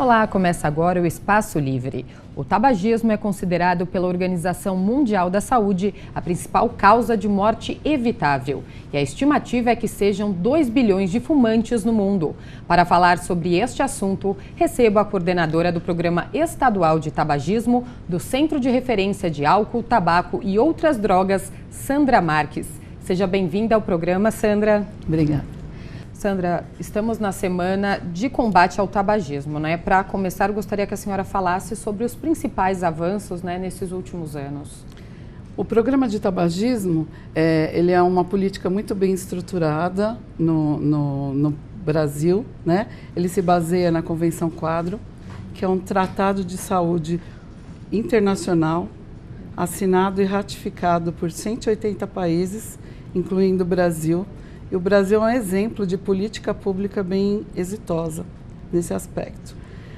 Olá, começa agora o Espaço Livre. O tabagismo é considerado pela Organização Mundial da Saúde a principal causa de morte evitável. E a estimativa é que sejam 2 bilhões de fumantes no mundo. Para falar sobre este assunto, recebo a coordenadora do Programa Estadual de Tabagismo do Centro de Referência de Álcool, Tabaco e Outras Drogas, Sandra Marques. Seja bem-vinda ao programa, Sandra. Obrigada. Sandra, estamos na semana de combate ao tabagismo, né? Para começar, gostaria que a senhora falasse sobre os principais avanços, né, nesses últimos anos. O programa de tabagismo, ele é uma política muito bem estruturada no Brasil, né? Ele se baseia na Convenção Quadro, que é um tratado de saúde internacional, assinado e ratificado por 180 países, incluindo o Brasil. E o Brasil é um exemplo de política pública bem exitosa nesse aspecto.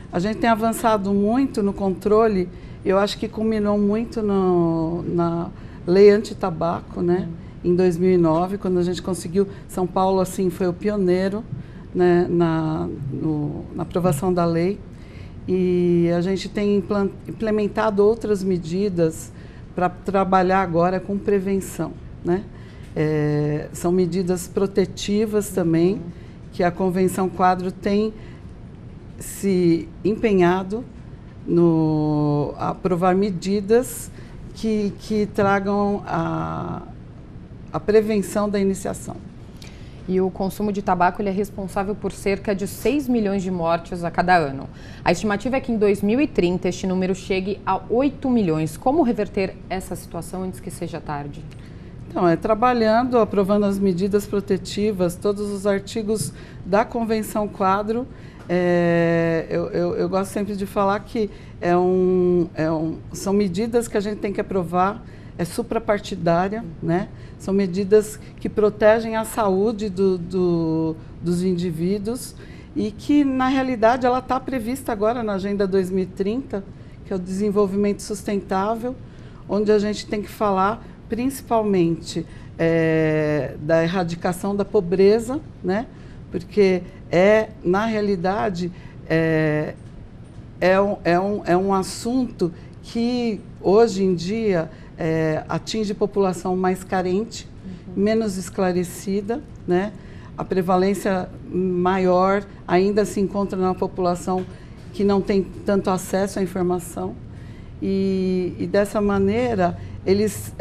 A gente tem avançado muito no controle, eu acho que culminou muito na lei anti-tabaco, né? Em 2009, quando a gente conseguiu, São Paulo assim, foi o pioneiro, né, na aprovação da lei. E a gente tem implementado outras medidas para trabalhar agora com prevenção, né? São medidas protetivas também, que a Convenção Quadro tem se empenhado a aprovar medidas que tragam a prevenção da iniciação. E o consumo de tabaco ele é responsável por cerca de 6 milhões de mortes a cada ano. A estimativa é que em 2030 este número chegue a 8 milhões. Como reverter essa situação antes que seja tarde? Então, trabalhando, aprovando as medidas protetivas, todos os artigos da Convenção Quadro. Eu gosto sempre de falar que são medidas que a gente tem que aprovar, suprapartidária, né? São medidas que protegem a saúde dos indivíduos e que, na realidade, ela está prevista agora na Agenda 2030, que é o desenvolvimento sustentável, onde a gente tem que falar principalmente da erradicação da pobreza, né? Porque na realidade, é um assunto que hoje em dia atinge população mais carente, menos esclarecida, né? A prevalência maior ainda se encontra na população que não tem tanto acesso à informação e dessa maneira eles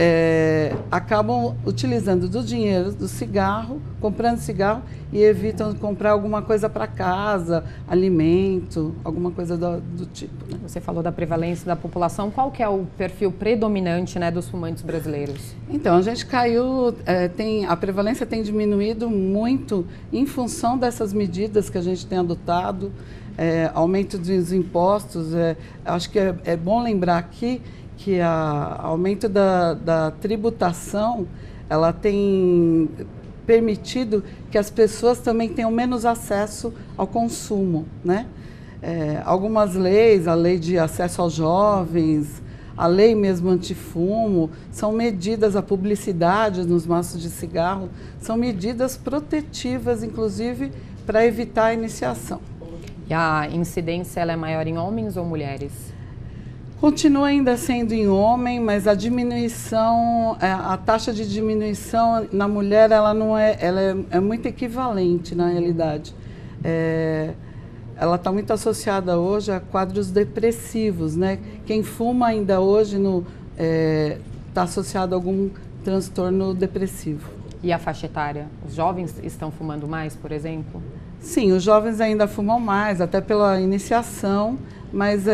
acabam utilizando do dinheiro do cigarro, comprando cigarro e evitam comprar alguma coisa para casa, alimento, alguma coisa do tipo, né? Você falou da prevalência da população. Qual que é o perfil predominante, né, dos fumantes brasileiros? Então, a gente caiu, a prevalência tem diminuído muito em função dessas medidas que a gente tem adotado, aumento dos impostos. Acho que é bom lembrar aqui que o aumento da tributação, ela tem permitido que as pessoas também tenham menos acesso ao consumo, né? Algumas leis, a lei de acesso aos jovens, a lei mesmo antifumo, são medidas, a publicidade nos maços de cigarro, são medidas protetivas, inclusive, para evitar a iniciação. E a incidência ela é maior em homens ou mulheres? Continua ainda sendo em homem, mas a diminuição, a taxa de diminuição na mulher, ela é muito equivalente na realidade. Ela está muito associada hoje a quadros depressivos, né? Quem fuma ainda hoje está associado a algum transtorno depressivo. E a faixa etária? Os jovens estão fumando mais, por exemplo? Sim, os jovens ainda fumam mais, até pela iniciação, mas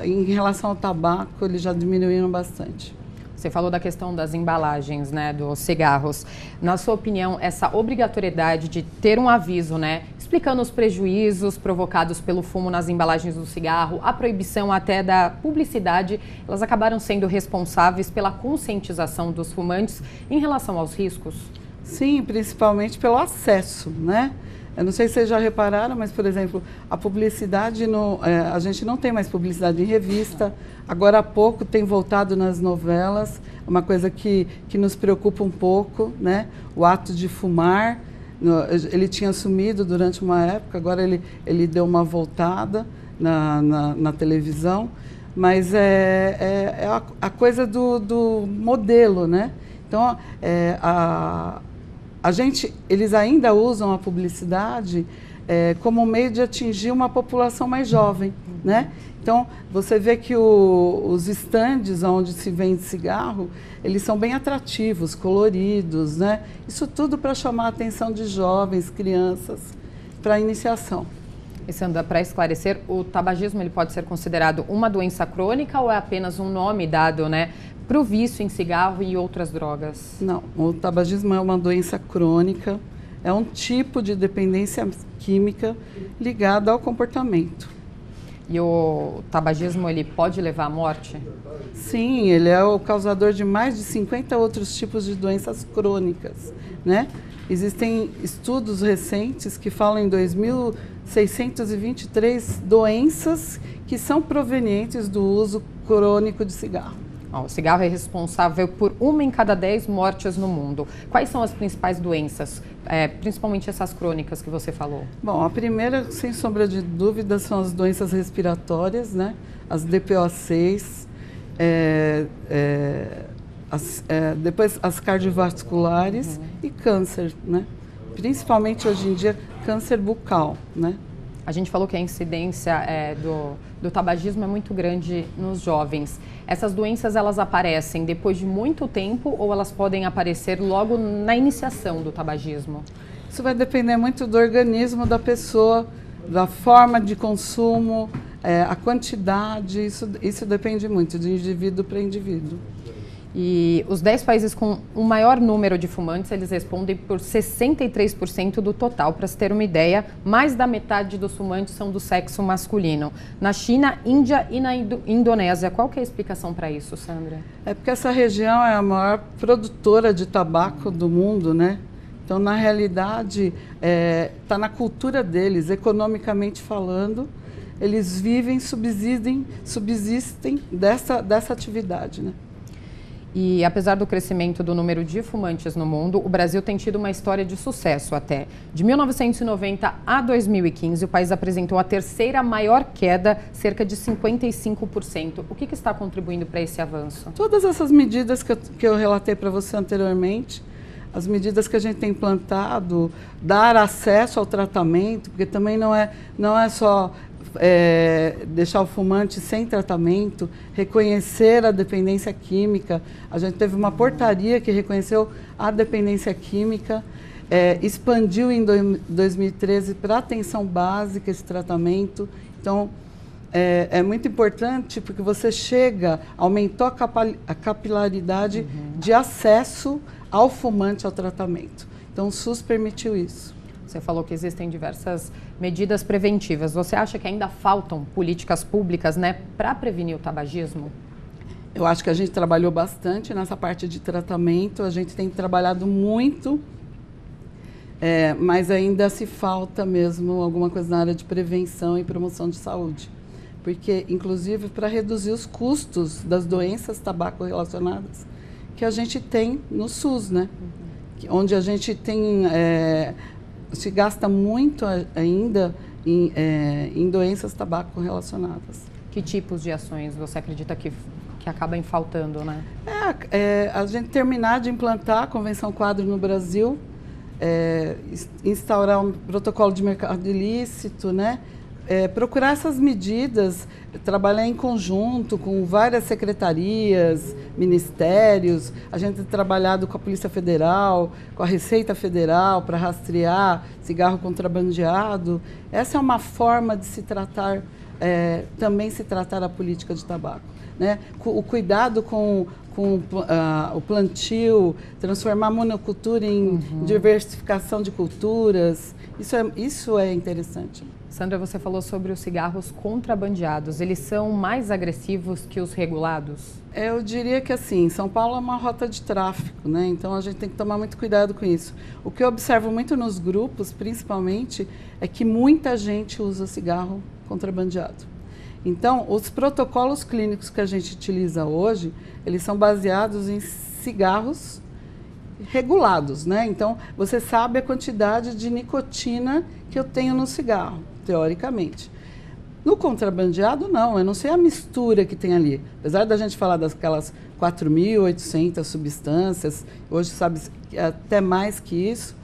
em relação ao tabaco, eles já diminuíram bastante. Você falou da questão das embalagens, né, dos cigarros. Na sua opinião, essa obrigatoriedade de ter um aviso, né, explicando os prejuízos provocados pelo fumo nas embalagens do cigarro, a proibição até da publicidade, elas acabaram sendo responsáveis pela conscientização dos fumantes em relação aos riscos? Sim, principalmente pelo acesso, né? Eu não sei se vocês já repararam, mas, por exemplo, a publicidade, a gente não tem mais publicidade em revista. Agora há pouco tem voltado nas novelas, uma coisa que nos preocupa um pouco, né? O ato de fumar. Ele tinha sumido durante uma época, agora ele deu uma voltada. na televisão, mas é a coisa do modelo, né? Então, eles ainda usam a publicidade como meio de atingir uma população mais jovem, né? Então, você vê que os estandes onde se vende cigarro, eles são bem atrativos, coloridos, né? Isso tudo para chamar a atenção de jovens, crianças, para a iniciação. E Sandra, para esclarecer, o tabagismo ele pode ser considerado uma doença crônica ou é apenas um nome dado, né, para o vício em cigarro e outras drogas? Não, o tabagismo é uma doença crônica, é um tipo de dependência química ligada ao comportamento. E o tabagismo ele pode levar à morte? Sim, ele é o causador de mais de 50 outros tipos de doenças crônicas, né? Existem estudos recentes que falam em 2.623 doenças que são provenientes do uso crônico de cigarro. O cigarro é responsável por 1 em cada 10 mortes no mundo. Quais são as principais doenças, principalmente essas crônicas que você falou? Bom, a primeira, sem sombra de dúvida, são as doenças respiratórias, né? As DPO6, depois as cardiovasculares e câncer, né? Principalmente hoje em dia, câncer bucal, né? A gente falou que a incidência do tabagismo é muito grande nos jovens. Essas doenças, elas aparecem depois de muito tempo ou elas podem aparecer logo na iniciação do tabagismo? Isso vai depender muito do organismo da pessoa, da forma de consumo, a quantidade, isso depende muito de indivíduo para indivíduo. E os 10 países com o maior número de fumantes, eles respondem por 63% do total. Para se ter uma ideia, mais da metade dos fumantes são do sexo masculino. Na China, Índia e na Indonésia. Qual que é a explicação para isso, Sandra? É porque essa região é a maior produtora de tabaco do mundo, né? Então, na realidade, está na cultura deles, economicamente falando, eles vivem, subsistem dessa atividade, né? E apesar do crescimento do número de fumantes no mundo, o Brasil tem tido uma história de sucesso até. De 1990 a 2015, o país apresentou a terceira maior queda, cerca de 55%. O que está contribuindo para esse avanço? Todas essas medidas que eu relatei para você anteriormente, as medidas que a gente tem implantado, dar acesso ao tratamento, porque também não é só deixar o fumante sem tratamento, reconhecer a dependência química. A gente teve uma portaria que reconheceu a dependência química, expandiu em 2013 para atenção básica esse tratamento. Então, é muito importante porque você aumentou a capilaridade de acesso ao fumante ao tratamento. Então, o SUS permitiu isso. Você falou que existem diversas medidas preventivas. Você acha que ainda faltam políticas públicas, né, para prevenir o tabagismo? Eu acho que a gente trabalhou bastante nessa parte de tratamento, a gente tem trabalhado muito, mas ainda se falta mesmo alguma coisa na área de prevenção e promoção de saúde. Porque, inclusive, para reduzir os custos das doenças tabaco relacionadas que a gente tem no SUS, né? Onde a gente tem... se gasta muito ainda em doenças tabaco relacionadas. Que tipos de ações você acredita que acabam faltando, né? A gente terminar de implantar a Convenção Quadro no Brasil, instaurar um protocolo de mercado ilícito, né? Procurar essas medidas, trabalhar em conjunto com várias secretarias, ministérios. A gente tem trabalhado com a Polícia Federal, com a Receita Federal para rastrear cigarro contrabandeado. Essa é uma forma de se tratar, também se tratar a política de tabaco, né? O cuidado com o plantio, transformar a monocultura em diversificação de culturas. Isso é interessante. Sandra, você falou sobre os cigarros contrabandeados. Eles são mais agressivos que os regulados? Eu diria que assim, São Paulo é uma rota de tráfico, né? Então a gente tem que tomar muito cuidado com isso. O que eu observo muito nos grupos, principalmente, é que muita gente usa cigarro contrabandeado. Então, os protocolos clínicos que a gente utiliza hoje, eles são baseados em cigarros regulados, né? Então, você sabe a quantidade de nicotina que eu tenho no cigarro, teoricamente. No contrabandeado, não, eu não sei a mistura que tem ali. Apesar da gente falar daquelas 4.800 substâncias, hoje sabe até mais que isso,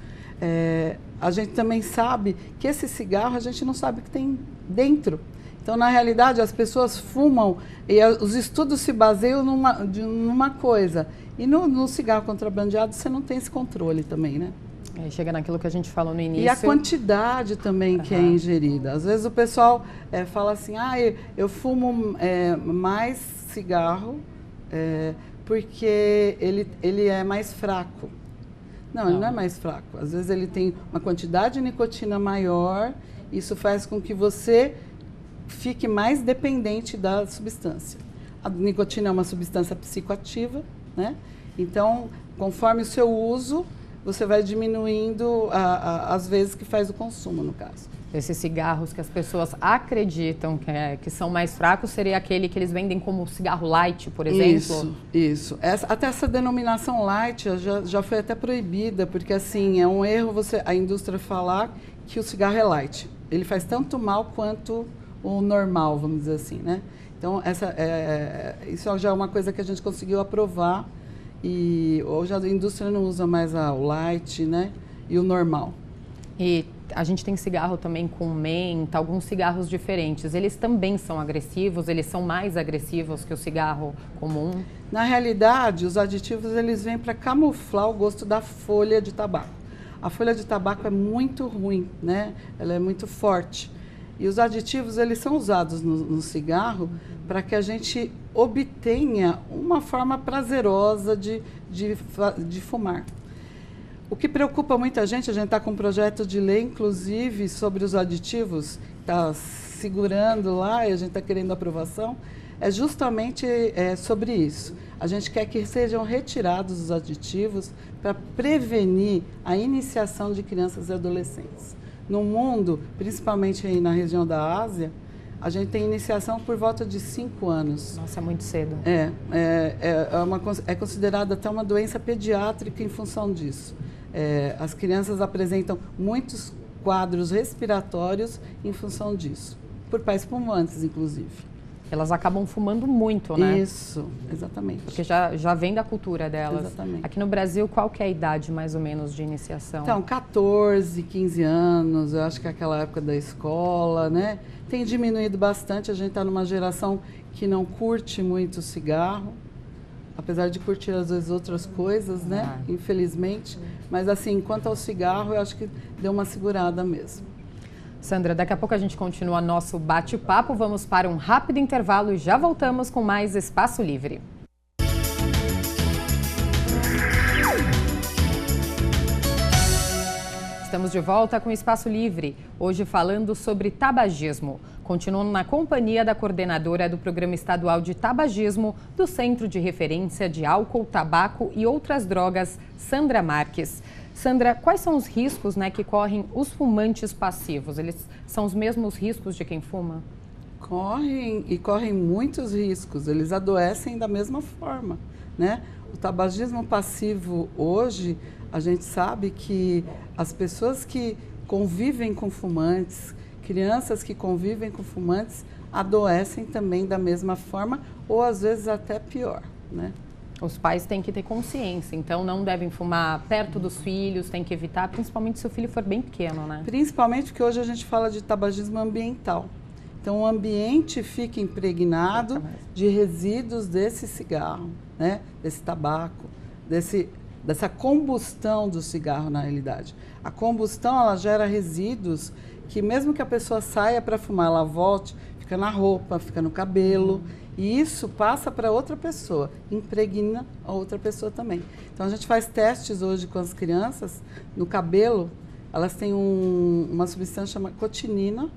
a gente também sabe que esse cigarro a gente não sabe o que tem dentro. Então, na realidade, as pessoas fumam e os estudos se baseiam numa coisa. E no cigarro contrabandeado você não tem esse controle também, né? Chega naquilo que a gente falou no início. E a quantidade também que é ingerida. Às vezes o pessoal fala assim, eu fumo mais cigarro porque ele é mais fraco. Não, ele não é mais fraco. Às vezes ele tem uma quantidade de nicotina maior, isso faz com que você fique mais dependente da substância. A nicotina é uma substância psicoativa, né? Então, conforme o seu uso, você vai diminuindo as vezes que faz o consumo, no caso. Esses cigarros que as pessoas acreditam que são mais fracos, seria aquele que eles vendem como cigarro light, por exemplo? Isso. Até essa denominação light já foi até proibida, porque assim, é um erro a indústria falar que o cigarro é light. Ele faz tanto mal quanto o normal, vamos dizer assim, né? Então, isso já é uma coisa que a gente conseguiu aprovar. E hoje a indústria não usa mais o light, né? E o normal. E a gente tem cigarro também com menta, alguns cigarros diferentes. Eles também são agressivos? Eles são mais agressivos que o cigarro comum? Na realidade, os aditivos eles vêm para camuflar o gosto da folha de tabaco. A folha de tabaco é muito ruim, né? Ela é muito forte. E os aditivos eles são usados no cigarro para que a gente obtenha uma forma prazerosa de fumar. O que preocupa muita gente, a gente está com um projeto de lei, inclusive, sobre os aditivos, está segurando lá e a gente está querendo aprovação, é justamente sobre isso. A gente quer que sejam retirados os aditivos para prevenir a iniciação de crianças e adolescentes. No mundo, principalmente aí na região da Ásia, a gente tem iniciação por volta de 5 anos. Nossa, é muito cedo. É considerada até uma doença pediátrica em função disso. As crianças apresentam muitos quadros respiratórios em função disso, por pais fumantes, inclusive. Elas acabam fumando muito, né? Isso, exatamente. Porque já vem da cultura delas. Exatamente. Aqui no Brasil, qual que é a idade, mais ou menos, de iniciação? Então, 14, 15 anos, eu acho que é aquela época da escola, né? Tem diminuído bastante, a gente está numa geração que não curte muito cigarro, apesar de curtir às vezes outras coisas, né? Infelizmente. Mas assim, quanto ao cigarro, eu acho que deu uma segurada mesmo. Sandra, daqui a pouco a gente continua nosso bate-papo, vamos para um rápido intervalo e já voltamos com mais Espaço Livre. Estamos de volta com Espaço Livre, hoje falando sobre tabagismo. Continuando na companhia da coordenadora do Programa Estadual de Tabagismo do Centro de Referência de Álcool, Tabaco e Outras Drogas, Sandra Marques. Sandra, quais são os riscos, que correm os fumantes passivos? Eles são os mesmos riscos de quem fuma? Correm muitos riscos, eles adoecem da mesma forma, né? O tabagismo passivo hoje, a gente sabe que as pessoas que convivem com fumantes, crianças que convivem com fumantes, adoecem também da mesma forma ou às vezes até pior, né? Os pais têm que ter consciência, então não devem fumar perto dos filhos, tem que evitar, principalmente se o filho for bem pequeno, né? Principalmente porque hoje a gente fala de tabagismo ambiental. Então o ambiente fica impregnado de resíduos desse cigarro, né? Desse tabaco, dessa combustão do cigarro na realidade. A combustão ela gera resíduos que mesmo que a pessoa saia para fumar, ela volte, fica na roupa, fica no cabelo. E isso passa para outra pessoa, impregna a outra pessoa também. Então, a gente faz testes hoje com as crianças, no cabelo, elas têm uma substância chamada cotinina,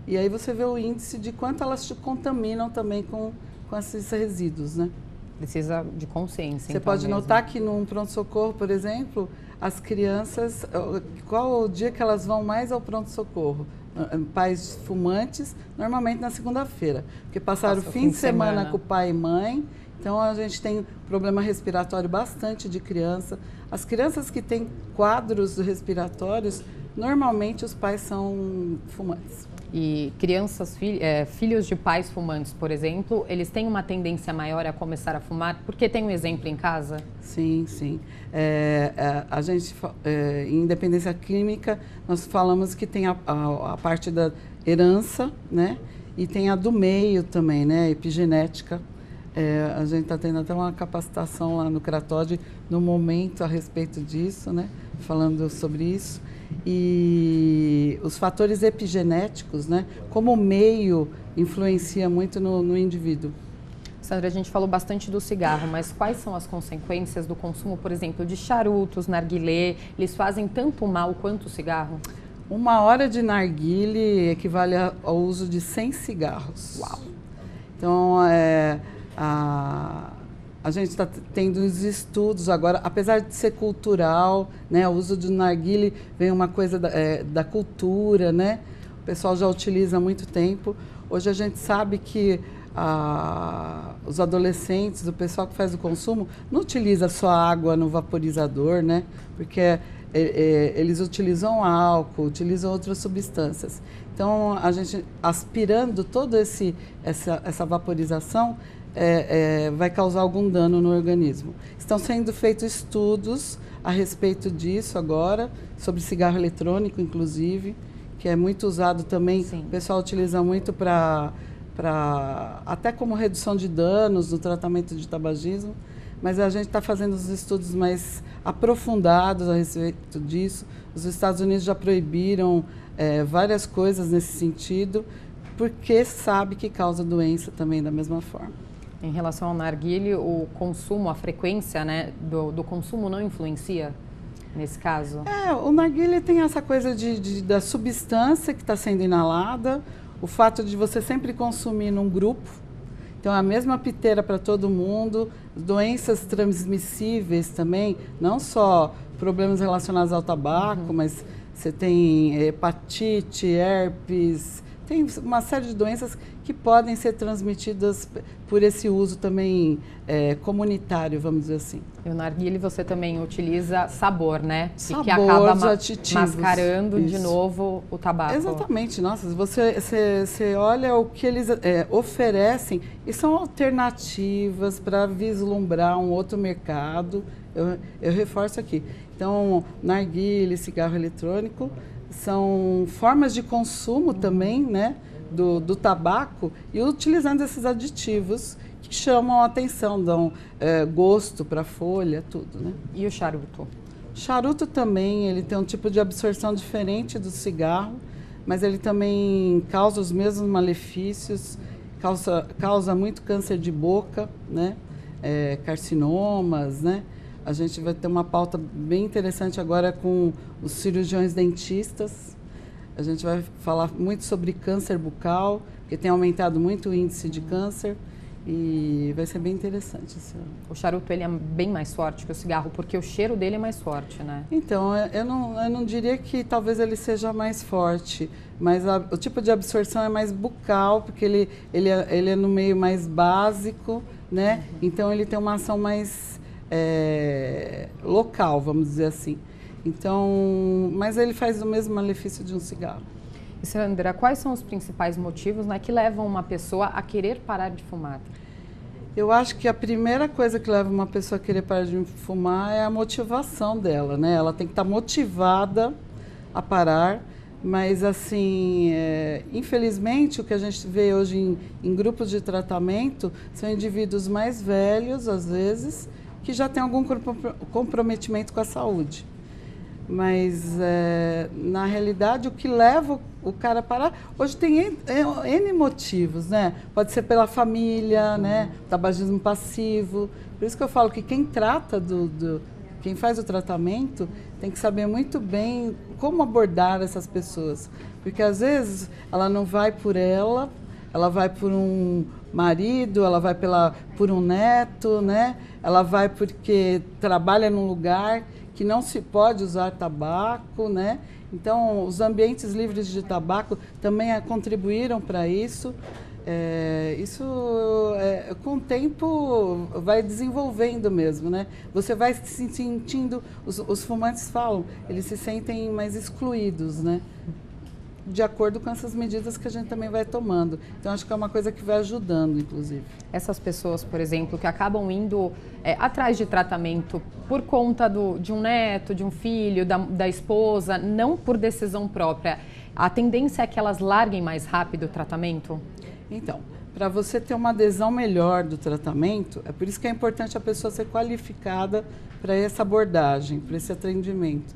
e aí você vê o índice de quanto elas te contaminam também com esses resíduos, né? Precisa de consciência, Você pode notar que num pronto-socorro, por exemplo, as crianças, qual o dia que elas vão mais ao pronto-socorro? Pais fumantes, normalmente na segunda-feira, porque passaram o fim de semana com o pai e mãe, então a gente tem problema respiratório bastante de criança. As crianças que têm quadros respiratórios, normalmente os pais são fumantes. E crianças, filhos de pais fumantes, por exemplo, eles têm uma tendência maior a começar a fumar, porque tem um exemplo em casa? Sim, sim. A gente, em independência química, nós falamos que tem a parte da herança, né? E tem a do meio também, né? Epigenética. A gente está tendo até uma capacitação lá no Cratod, no momento, a respeito disso, né? Falando sobre isso. E os fatores epigenéticos, né? Como o meio influencia muito no indivíduo. Sandra, a gente falou bastante do cigarro, mas quais são as consequências do consumo, por exemplo, de charutos, narguilé? Eles fazem tanto mal quanto o cigarro? 1 hora de narguilé equivale ao uso de 100 cigarros. Uau! Então, a gente está tendo os estudos agora, apesar de ser cultural, né? O uso do narguilé vem uma coisa da cultura, né? O pessoal já utiliza há muito tempo. Hoje a gente sabe que os adolescentes, o pessoal que faz o consumo, não utiliza só água no vaporizador, né? Porque eles utilizam álcool, utilizam outras substâncias. Então, a gente aspirando toda essa vaporização, vai causar algum dano no organismo. Estão sendo feitos estudos a respeito disso agora, sobre cigarro eletrônico, inclusive, que é muito usado também. Sim. O pessoal utiliza muito até como redução de danos no tratamento de tabagismo, mas a gente está fazendo os estudos mais aprofundados a respeito disso. Os Estados Unidos já proibiram várias coisas nesse sentido, porque sabe que causa doença também da mesma forma. Em relação ao narguilé, o consumo, a frequência, né, do consumo não influencia nesse caso? O narguilé tem essa coisa da substância que está sendo inalada, o fato de você sempre consumir num grupo. Então, a mesma piteira para todo mundo, doenças transmissíveis também, não só problemas relacionados ao tabaco, mas você tem hepatite, herpes, tem uma série de doenças que podem ser transmitidas por esse uso também comunitário, vamos dizer assim. E o narguilé você também utiliza sabor, né? Sabor, que acaba mascarando de novo o tabaco. Exatamente. Nossa, você olha o que eles oferecem e são alternativas para vislumbrar um outro mercado. Eu reforço aqui. Então, narguilé, cigarro eletrônico, são formas de consumo também, né, do tabaco, e utilizando esses aditivos que chamam a atenção, dão gosto para a folha, tudo, né? E o charuto? Charuto também, ele tem um tipo de absorção diferente do cigarro, mas ele também causa os mesmos malefícios, causa muito câncer de boca, né? Carcinomas, né? A gente vai ter uma pauta bem interessante agora com os cirurgiões dentistas. A gente vai falar muito sobre câncer bucal, que tem aumentado muito o índice de câncer, e vai ser bem interessante esse ano. O charuto ele é bem mais forte que o cigarro, porque o cheiro dele é mais forte, né? Então, eu não diria que talvez ele seja mais forte, mas o tipo de absorção é mais bucal, porque ele é no meio mais básico, né? Então, ele tem uma ação mais local, vamos dizer assim. Então, mas ele faz o mesmo malefício de um cigarro. E, Sandra, quais são os principais motivos, né, que levam uma pessoa a querer parar de fumar? Eu acho que a primeira coisa que leva uma pessoa a querer parar de fumar é a motivação dela, né? Ela tem que estar motivada a parar, mas assim, infelizmente o que a gente vê hoje em grupos de tratamento são indivíduos mais velhos, às vezes, que já têm algum comprometimento com a saúde. Mas, na realidade, o que leva o cara a parar... Hoje tem N motivos, né? Pode ser pela família, né? Tabagismo passivo. Por isso que eu falo que quem trata quem faz o tratamento tem que saber muito bem como abordar essas pessoas. Porque, às vezes, ela não vai por ela vai por um marido, ela vai por um neto, né? Ela vai porque trabalha num lugar que não se pode usar tabaco, né? Então, os ambientes livres de tabaco também contribuíram para isso. Com o tempo, vai desenvolvendo mesmo, né? Você vai se sentindo, os fumantes falam, eles se sentem mais excluídos, né? de acordo com essas medidas que a gente também vai tomando. Então, acho que é uma coisa que vai ajudando, inclusive. Essas pessoas, por exemplo, que acabam indo atrás de tratamento por conta de um neto, de um filho, da esposa, não por decisão própria, a tendência é que elas larguem mais rápido o tratamento? Então, para você ter uma adesão melhor do tratamento, é por isso que é importante a pessoa ser qualificada para essa abordagem, para esse atendimento.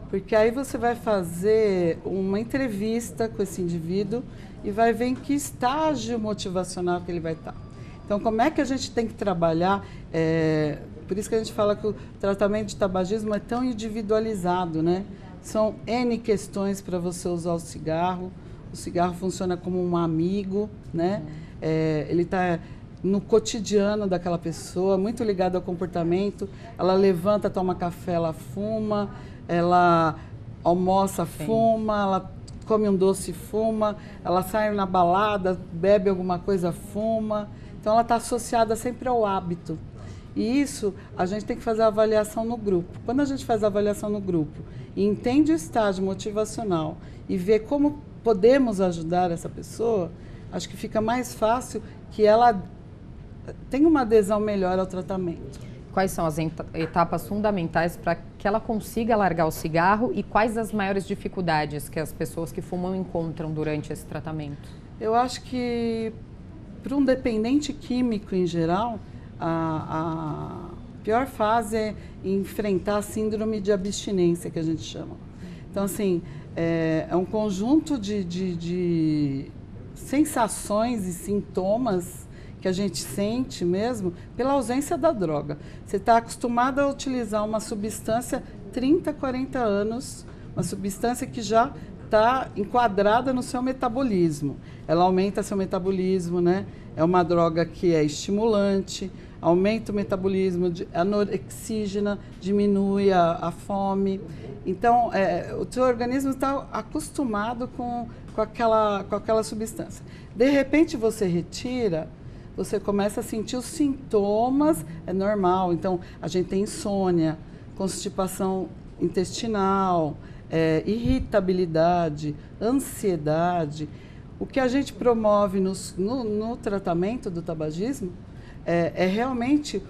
Porque aí você vai fazer uma entrevista com esse indivíduo e vai ver em que estágio motivacional que ele vai estar. Então, como é que a gente tem que trabalhar? Por isso que a gente fala que o tratamento de tabagismo é tão individualizado, né? São N questões para você usar o cigarro. O cigarro funciona como um amigo, né? Ele está no cotidiano daquela pessoa, muito ligado ao comportamento. Ela levanta, toma café, ela fuma. Ela almoça, fuma, ela come um doce, fuma, ela sai na balada, bebe alguma coisa, fuma. Então, ela está associada sempre ao hábito. E isso, a gente tem que fazer a avaliação no grupo. Quando a gente faz a avaliação no grupo e entende o estágio motivacional e vê como podemos ajudar essa pessoa, acho que fica mais fácil que ela tenha uma adesão melhor ao tratamento. Quais são as etapas fundamentais para que ela consiga largar o cigarro e quais as maiores dificuldades que as pessoas que fumam encontram durante esse tratamento? Eu acho que para um dependente químico em geral, a pior fase é enfrentar a síndrome de abstinência, que a gente chama. Então, assim, é um conjunto de sensações e sintomas que a gente sente mesmo pela ausência da droga. Você está acostumado a utilizar uma substância 30, 40 anos, uma substância que já está enquadrada no seu metabolismo. Ela aumenta seu metabolismo, né? É uma droga que é estimulante, aumenta o metabolismo, anorexígena, diminui a fome. Então, o seu organismo está acostumado com aquela substância. De repente, você retira, você começa a sentir os sintomas, é normal. Então, a gente tem insônia, constipação intestinal, irritabilidade, ansiedade. O que a gente promove no tratamento do tabagismo é realmente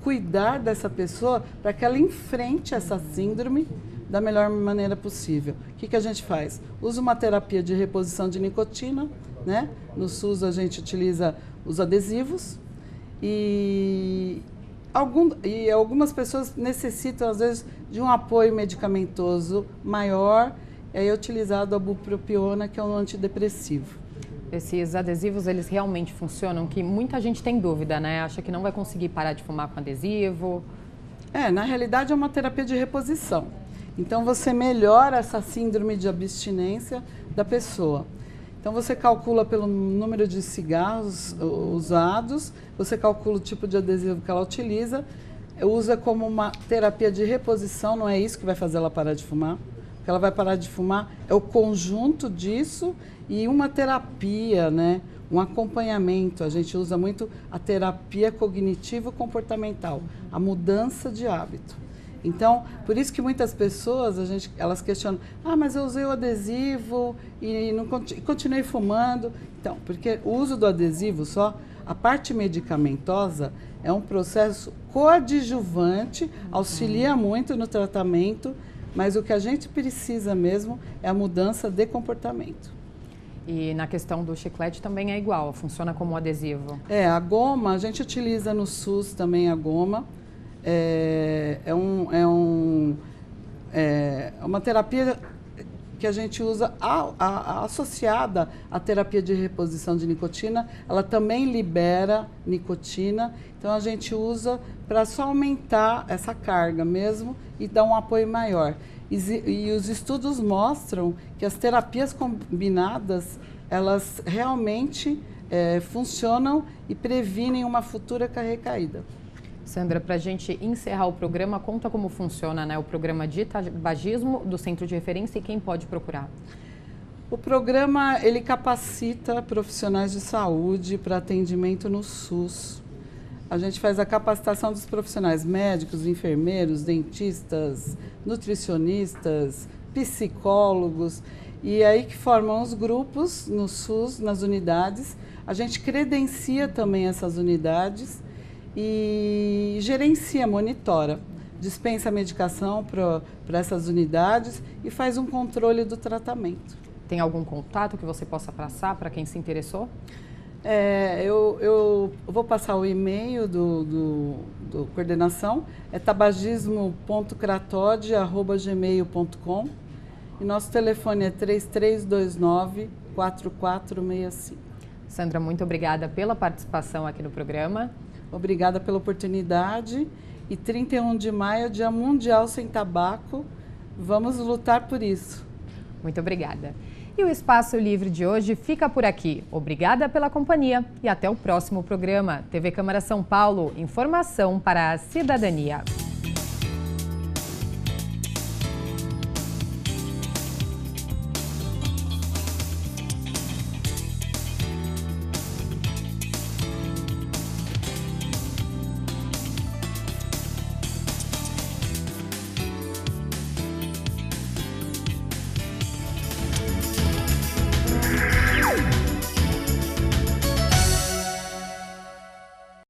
cuidar dessa pessoa para que ela enfrente essa síndrome da melhor maneira possível. O que a gente faz? Usa uma terapia de reposição de nicotina, né? No SUS a gente utiliza os adesivos e algumas pessoas necessitam, às vezes, de um apoio medicamentoso maior, e aí é utilizado a bupropiona, que é um antidepressivo. Esses adesivos, eles realmente funcionam? Que muita gente tem dúvida, né? Acha que não vai conseguir parar de fumar com adesivo. Na realidade é uma terapia de reposição. Então você melhora essa síndrome de abstinência da pessoa. Então você calcula pelo número de cigarros usados, você calcula o tipo de adesivo que ela utiliza, usa como uma terapia de reposição, não é isso que vai fazer ela parar de fumar. O que ela vai parar de fumar é o conjunto disso e uma terapia, né? Um acompanhamento. A gente usa muito a terapia cognitivo-comportamental, a mudança de hábito. Então, por isso que muitas pessoas, elas questionam, mas eu usei o adesivo e continuei fumando. Então, porque o uso do adesivo só, a parte medicamentosa é um processo coadjuvante, auxilia muito no tratamento, mas o que a gente precisa mesmo é a mudança de comportamento. E na questão do chiclete também é igual, funciona como adesivo? A goma, a gente utiliza no SUS também a goma. É uma terapia que a gente usa associada à terapia de reposição de nicotina. Ela também libera nicotina, então a gente usa para só aumentar essa carga mesmo e dar um apoio maior. E os estudos mostram que as terapias combinadas, elas realmente funcionam e previnem uma futura recaída. Sandra, para a gente encerrar o programa, conta como funciona, né, o programa de tabagismo do Centro de Referência e quem pode procurar. O programa, ele capacita profissionais de saúde para atendimento no SUS. A gente faz a capacitação dos profissionais médicos, enfermeiros, dentistas, nutricionistas, psicólogos. E aí que formam os grupos no SUS, nas unidades. A gente credencia também essas unidades e gerencia, monitora. Dispensa a medicação para essas unidades e faz um controle do tratamento. Tem algum contato que você possa passar para quem se interessou? Eu vou passar o e-mail do coordenação, é tabagismo.cratode@gmail.com e nosso telefone é 3329-4465. Sandra, muito obrigada pela participação aqui no programa. Obrigada pela oportunidade. E 31 de maio é o Dia Mundial Sem Tabaco. Vamos lutar por isso. Muito obrigada. E o Espaço Livre de hoje fica por aqui. Obrigada pela companhia e até o próximo programa. TV Câmara São Paulo, informação para a cidadania.